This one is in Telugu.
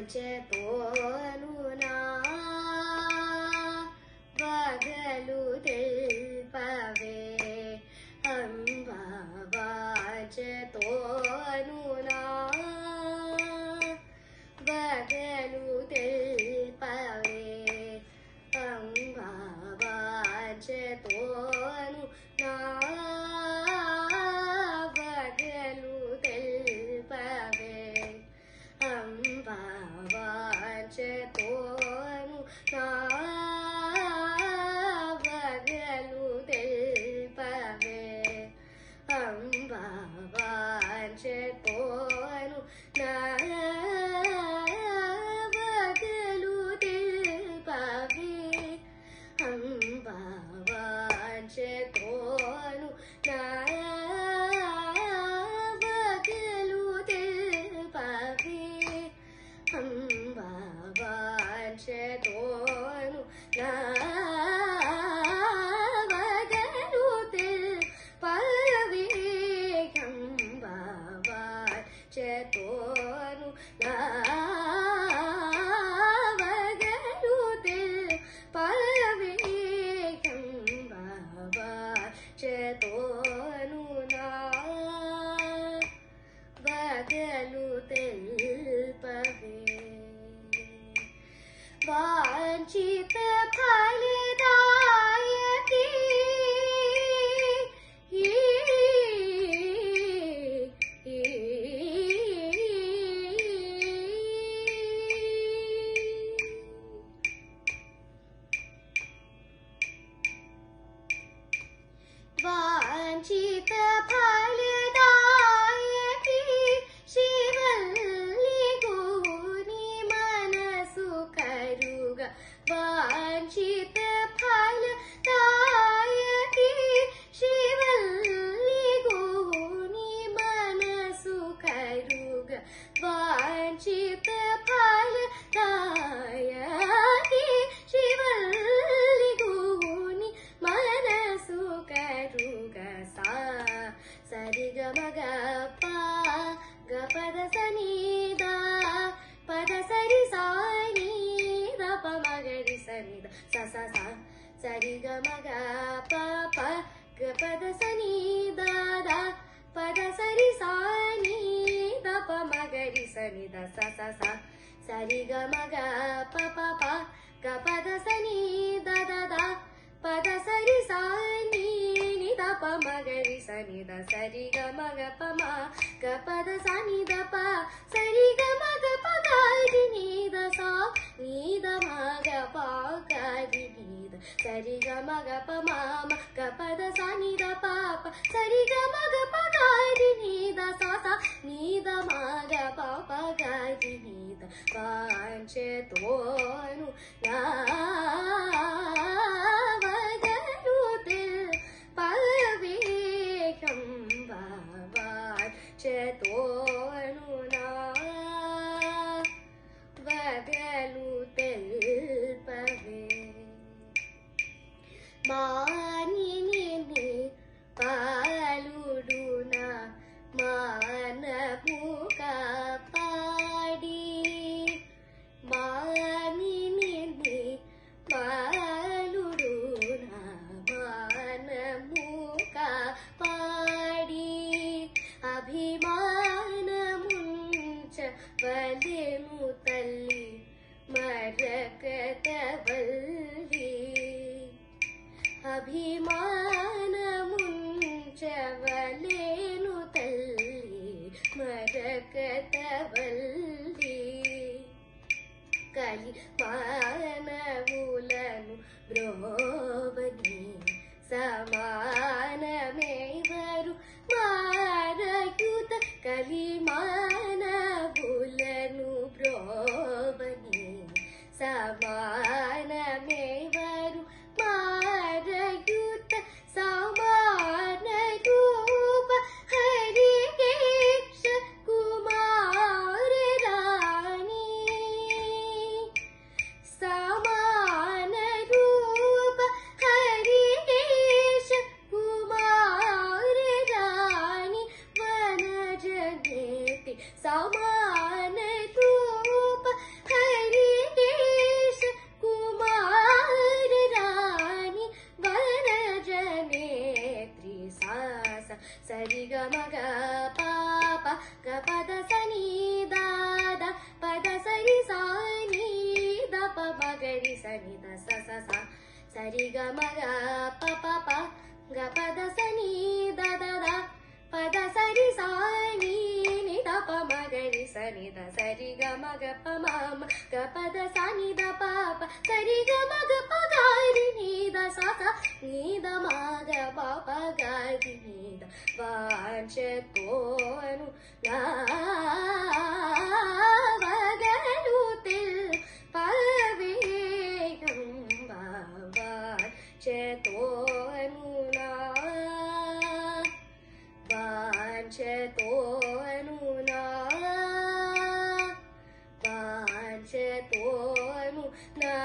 వాంఛతోను బగలు తెల్పవే అంబ వాంఛతోను బగలు తెల్పవే అంబ వాంఛతోను బగలు తెల్పవే అంబ వాంఛతోను బగలు తెల్పవే అంబ వాంఛతోను బగలు తెల్పవే అంబ వాంఛతోను బగలు తెల్పవే అంబ వాంఛతోను బగలు తెల్పవే అంబ వాంఛతోను బగలు తెల్పవే అంబ వాంఛతోను బగలు తెల్పవే వాంఛిత ఫలదాయకి వాంఛిత ఫలదాయకి శివల్లి గోని మనసు కరుగా వాంఛిత ఫలదాయకి శివల్లి గోని మనసు కరుగా వాంఛిత ఫలదాయకి శివల్లి గోని మనసు కరుగా సరిగమగ గపద సనిద పద సరి సాని దప మగరి సనిద స సరిగమగ ప గపద సనిద పద సరి సాని దప మగరి సనిద స సరిగమగ ప గపద సనిద పద సరి సాని దప మగరి సనిద సరిగమగ పమ గపద సనిద ప సరిగమగ పగారి నీద సా నీద మగ పగారి నీద సరిగమగ పమ గపద సనిద పాప సరిగమగ పగారి నీద సా నీద మగ పగారి నీద వాంఛతోను బగలు తెల్పవే అంబ వాంఛతోను బగలు తెల్పవే మానిని పాలుడున మానము కాపాడి మానిని పాలుడున మానము కాపాడి అభిమానముంచవలెను తల్లి మరకతవల్లి అభిమానముంచవలెను తల్లి మరకతవల్లి కలి మానవులను బ్రోవని సమానమేవరు మారయుత కలి మానవులను బ్రోవని సమానమేవరు మారయుత సమాన రూప హరికేశ కుమార రాణి సమాన రూప హరికేశ కుమార రాణి వనజనేతి సమాన రూప పద సని దాద పద సరి సాని ద ప మగరి సని ద స స స సరి గ మగ ప ప ప గ పద సని ద ద ద పద సరి సాని ని ద ప మగరి సని ద సరి గ మగ ప మ గ పద సని ద ప ప సరి గ మగ ప గారి ని ద స స ని ద మగ ప ప గారి ని ద వాంఛతోను నావగనుతిల్ పవేగం వాంఛతోను నా వాంఛతోను నా వాంఛతోను నా